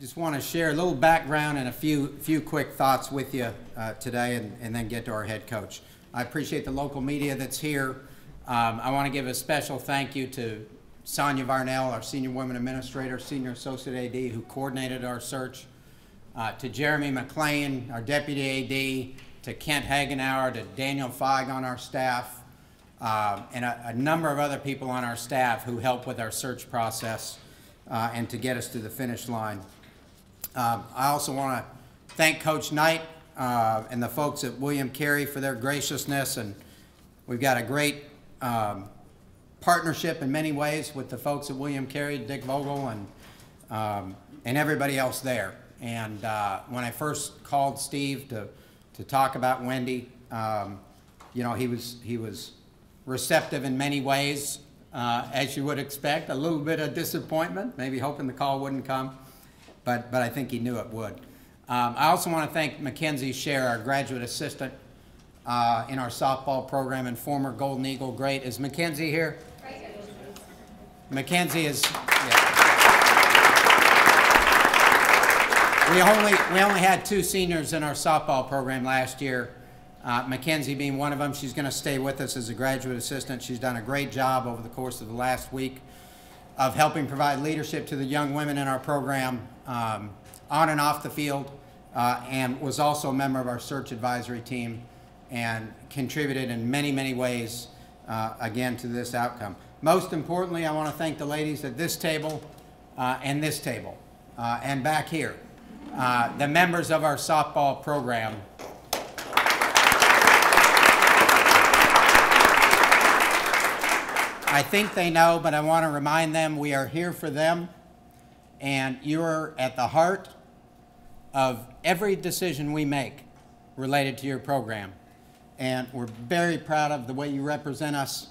just want to share a little background and a few quick thoughts with you today, and then get to our head coach. I appreciate the local media that's here. I want to give a special thank you to Sonia Varnell, our senior women administrator, senior associate AD, who coordinated our search, to Jeremy McLean, our deputy AD, to Kent Hagenauer, to Daniel Feig on our staff, and a number of other people on our staff who helped with our search process and to get us to the finish line. I also want to thank Coach Knight and the folks at William Carey for their graciousness, and we've got a great partnership in many ways with the folks at William Carey, Dick Vogel, and everybody else there. And when I first called Steve to talk about Wendy, you know, he was receptive in many ways, as you would expect. A little bit of disappointment, maybe hoping the call wouldn't come, but I think he knew it would. I also want to thank Mackenzie Scher, our graduate assistant in our softball program and former Golden Eagle great. Is Mackenzie here? Mackenzie is. Yeah. We only had 2 seniors in our softball program last year. Mackenzie being one of them. She's going to stay with us as a graduate assistant. She's done a great job over the course of the last week of helping provide leadership to the young women in our program on and off the field, and was also a member of our search advisory team and contributed in many, many ways, again, to this outcome. Most importantly, I want to thank the ladies at this table and this table and back here, the members of our softball program. I think they know, but I want to remind them we are here for them, and you are at the heart of every decision we make related to your program. And we're very proud of the way you represent us,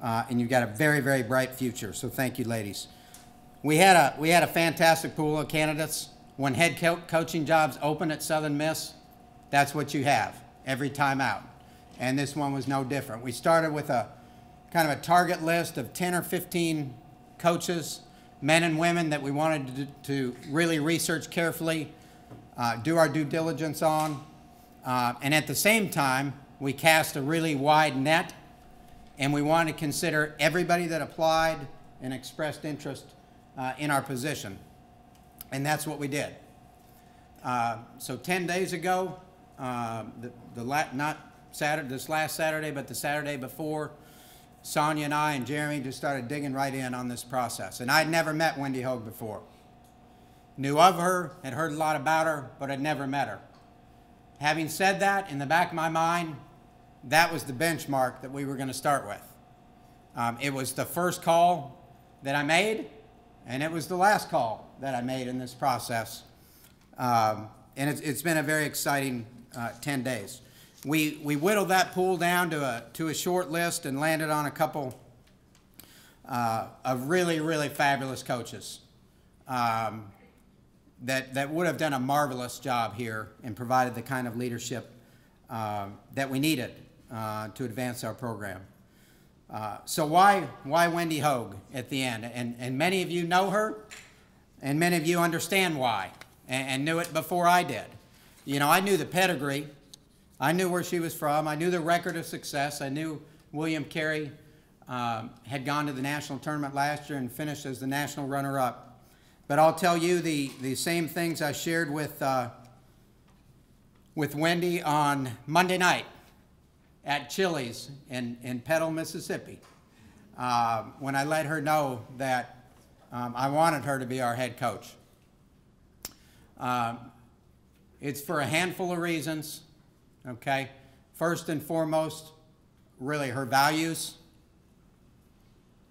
and you've got a very, very bright future. So thank you, ladies. We had a fantastic pool of candidates. When head coaching jobs open at Southern Miss, that's what you have every time out. And this one was no different. We started with a kind of a target list of 10 or 15 coaches, men and women that we wanted to really research carefully, do our due diligence on, and at the same time, we cast a really wide net, and we wanted to consider everybody that applied and expressed interest in our position. And that's what we did. So 10 days ago, not Saturday, this last Saturday, but the Saturday before, Sonia and I and Jeremy just started digging right in on this process. And I'd never met Wendy Hogue before. Knew of her, had heard a lot about her, but had never met her. Having said that, in the back of my mind, that was the benchmark that we were going to start with. It was the first call that I made, and it was the last call that I made in this process. And it's been a very exciting 10 days. We whittled that pool down to a short list and landed on a couple of really, really fabulous coaches that would have done a marvelous job here and provided the kind of leadership that we needed to advance our program. So why Wendy Hogue at the end? And many of you know her, and many of you understand why, and knew it before I did. You know, I knew the pedigree. I knew where she was from. I knew the record of success. I knew William Carey had gone to the national tournament last year and finished as the national runner-up. But I'll tell you the same things I shared with Wendy on Monday night at Chili's in Petal, Mississippi, when I let her know that I wanted her to be our head coach. It's for a handful of reasons. Okay, first and foremost, really her values.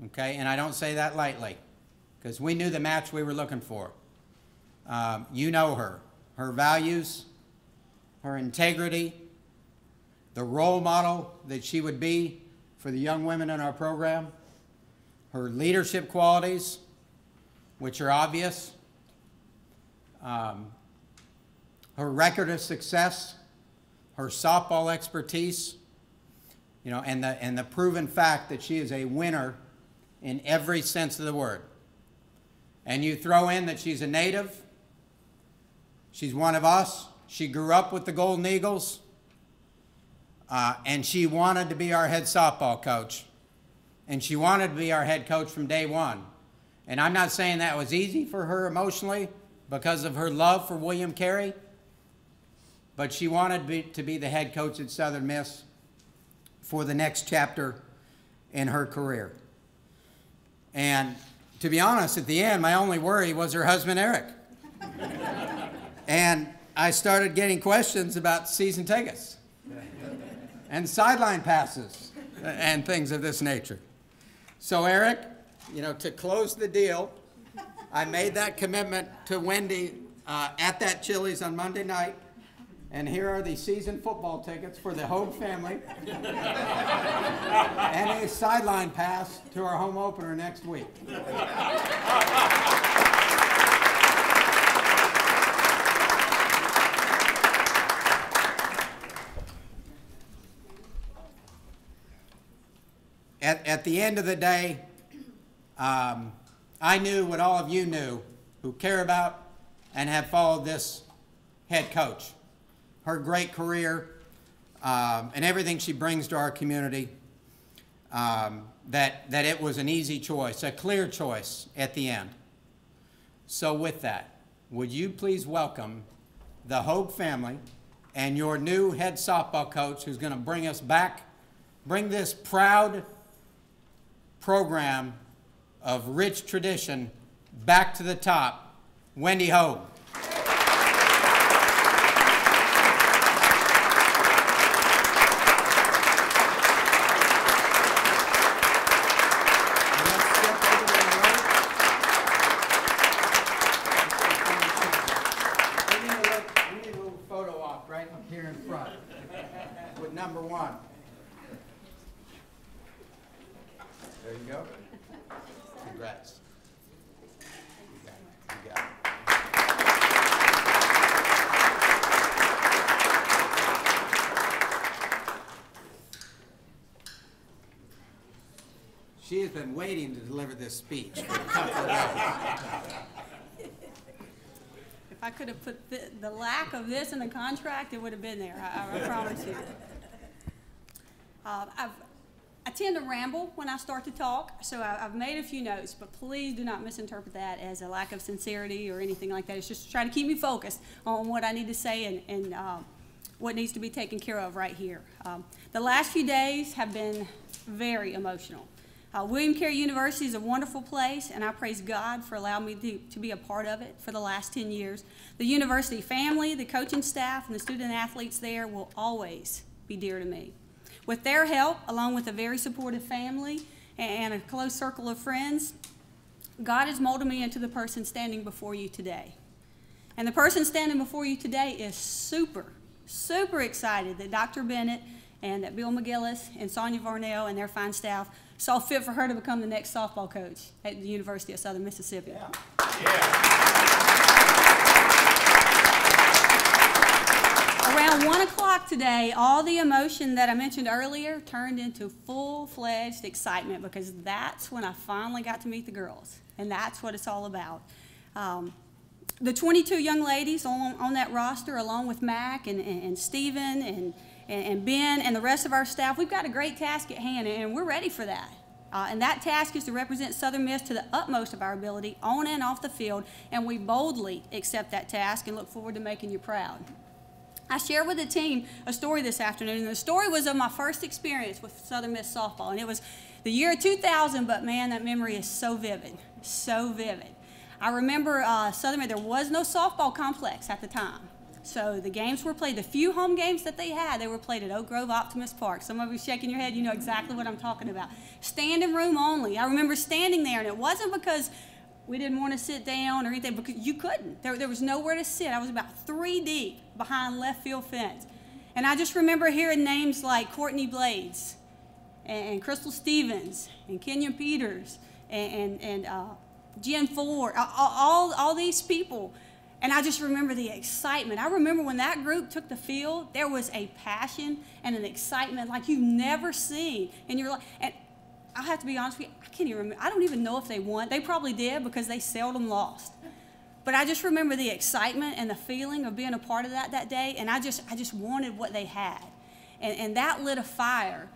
Okay, and I don't say that lightly, because we knew the match we were looking for. You know her values, her integrity, the role model that she would be for the young women in our program, her leadership qualities, which are obvious, her record of success, her softball expertise, you know, and the proven fact that she is a winner in every sense of the word. And you throw in that she's a native She's one of us. She grew up with the Golden Eagles, and she wanted to be our head softball coach. And she wanted to be our head coach from day one. And I'm not saying that was easy for her emotionally because of her love for William Carey, but she wanted to be the head coach at Southern Miss for the next chapter in her career. And to be honest, at the end, my only worry was her husband, Eric. And I started getting questions about season tickets and sideline passes and things of this nature. So Eric, you know, to close the deal, I made that commitment to Wendy at that Chili's on Monday night. And here are the season football tickets for the Hogue family and a sideline pass to our home opener next week. At the end of the day, I knew what all of you knew who care about and have followed this head coach. Her great career and everything she brings to our community, that it was an easy choice, a clear choice at the end. So with that, would you please welcome the Hogue family and your new head softball coach who's going to bring us back, bring this proud program of rich tradition back to the top, Wendy Hogue. Number one. There you go. Congrats. You got it. She has been waiting to deliver this speech for a couple of days. If I could have put the lack of this in the contract, it would have been there. I promise you. I tend to ramble when I start to talk, so I've made a few notes, but please do not misinterpret that as a lack of sincerity or anything like that. It's just trying to keep me focused on what I need to say and what needs to be taken care of right here. The last few days have been very emotional. William Carey University is a wonderful place, and I praise God for allowing me to be a part of it for the last 10 years. The university family, the coaching staff, and the student athletes there will always be dear to me. With their help, along with a very supportive family and a close circle of friends, God has molded me into the person standing before you today. And the person standing before you today is super, super excited that Dr. Bennett and that Bill McGillis and Sonia Varnell and their fine staff saw fit for her to become the next softball coach at the University of Southern Mississippi. Yeah. Around 1 o'clock today, all the emotion that I mentioned earlier turned into full-fledged excitement because that's when I finally got to meet the girls, and that's what it's all about. The 22 young ladies on that roster, along with Mac and Stephen and Ben and the rest of our staff, we've got a great task at hand, and we're ready for that. And that task is to represent Southern Miss to the utmost of our ability on and off the field, and we boldly accept that task and look forward to making you proud. I shared with the team a story this afternoon, and the story was of my first experience with Southern Miss softball, and it was the year 2000, but man, that memory is so vivid, so vivid. I remember Southern Miss, there was no softball complex at the time, so the games were played, the few home games that they had, they were played at Oak Grove Optimist Park. Some of you shaking your head, you know exactly what I'm talking about. Standing room only. I remember standing there, and it wasn't because we didn't want to sit down or anything, because you couldn't. There was nowhere to sit. I was about 3 deep behind left field fence. And I just remember hearing names like Courtney Blades and Crystal Stevens and Kenyon Peters and Jen Ford, all these people. And I just remember the excitement. I remember when that group took the field, there was a passion and an excitement like you've never seen in your life. And I have to be honest with you, I can't even remember. I don't even know if they won. They probably did because they seldom lost. But I just remember the excitement and the feeling of being a part of that day, and I just wanted what they had. And that lit a fire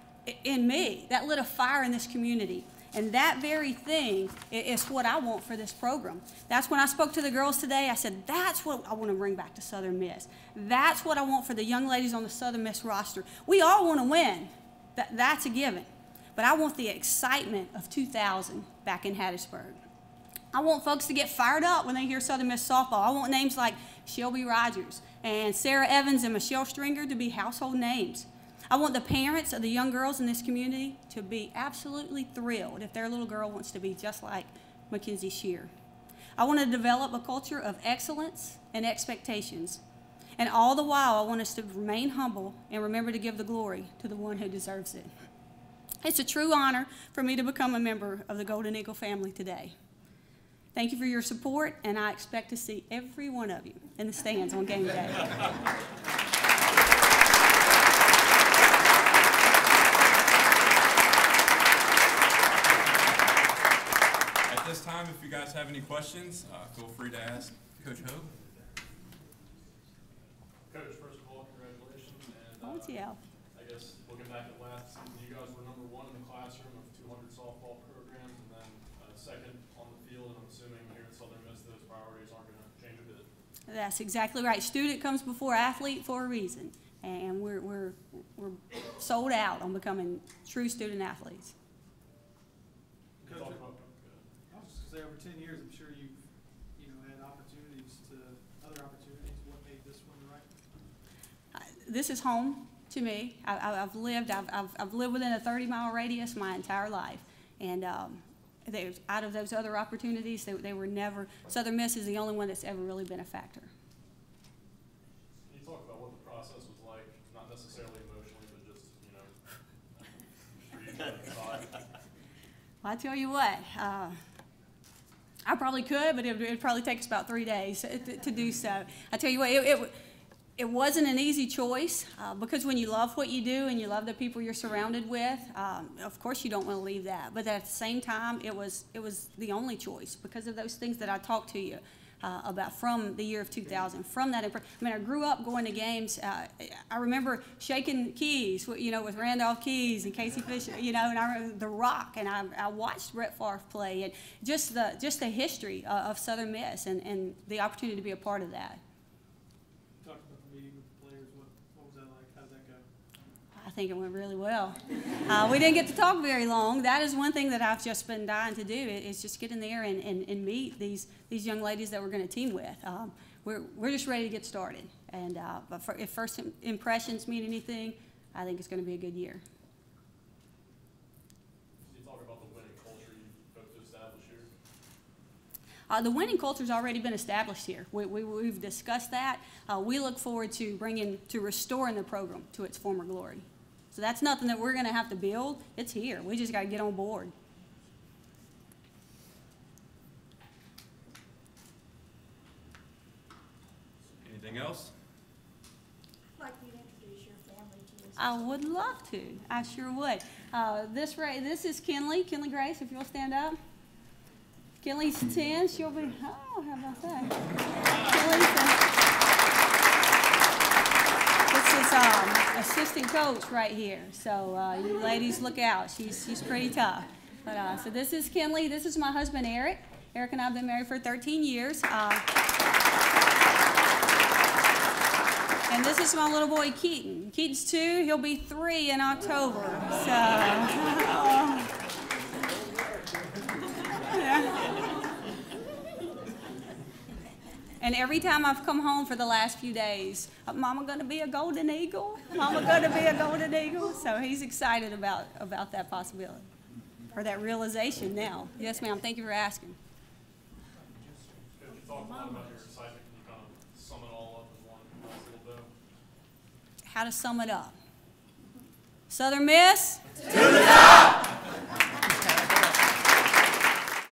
in me. That lit a fire in this community. And that very thing is what I want for this program. That's when I spoke to the girls today. I said, that's what I want to bring back to Southern Miss. That's what I want for the young ladies on the Southern Miss roster. We all want to win. That's a given. But I want the excitement of 2000 back in Hattiesburg. I want folks to get fired up when they hear Southern Miss softball. I want names like Shelby Rogers and Sarah Evans and Michelle Stringer to be household names. I want the parents of the young girls in this community to be absolutely thrilled if their little girl wants to be just like Mackenzie Shear. I want to develop a culture of excellence and expectations. And all the while, I want us to remain humble and remember to give the glory to the one who deserves it. It's a true honor for me to become a member of the Golden Eagle family today. Thank you for your support, and I expect to see every one of you in the stands on game day. At this time, if you guys have any questions, feel free to ask Coach Hogue. Coach, first of all, congratulations. And Oh, yeah. I guess looking back at last season, you guys were #1 in the classroom of 200 softball programs, and then second on the field. And I'm assuming here at Southern Miss, those priorities aren't going to change a bit. That's exactly right. Student comes before athlete for a reason, and we're sold out on becoming true student athletes. Coach, I was just gonna say, over 10 years, I'm sure you've, had opportunities to, other opportunities. What made this one right? This is home to me. I've lived within a 30-mile radius my entire life, and out of those other opportunities, they were never. Southern Miss is the only one that's ever really been a factor. Can you talk about what the process was like, not necessarily emotionally, but just, for you guys? Well, I tell you what, I probably could, but it'd probably take us about 3 days to do so. I tell you what, it wasn't an easy choice because when you love what you do and you love the people you're surrounded with, of course you don't want to leave that. But at the same time, it was the only choice because of those things that I talked to you about from the year of 2000. From that, I grew up going to games. I remember shaking keys, with Randolph Keys and Casey Fisher, and I remember The Rock, and I watched Brett Favre play, and just the history of Southern Miss and the opportunity to be a part of that. Talk about the meeting with the players. What was that like? How did that go? I think it went really well. We didn't get to talk very long. That is one thing that I've just been dying to do is just get in there and meet these young ladies that we're going to team with. We're just ready to get started. And but if first impressions mean anything, I think it's going to be a good year. Can you talk about the winning culture you hope to establish here? The winning culture's already been established here. We've discussed that. We look forward to restoring the program to its former glory. So that's nothing that we're going to have to build. It's here. We just got to get on board. Anything else? I'd like you to introduce your family to us. I would love to. I sure would. This is Kinley Grace, if you'll stand up. Kinley's 10. She'll be, oh, how about that? This is assistant coach right here. So you ladies look out. She's pretty tough. But so this is Kinley. This is my husband, Eric. Eric and I have been married for 13 years. And this is my little boy, Keaton. Keaton's 2. He'll be 3 in October. So. And every time I've come home for the last few days, Mama gonna be a Golden Eagle? Mama gonna be a Golden Eagle? So he's excited about that possibility, or that realization now. Yes, ma'am, thank you for asking. Coach, you talked a lot about your excitement. Can you kind of sum it all up in one nice little bit? How to sum it up? Southern Miss? To the top!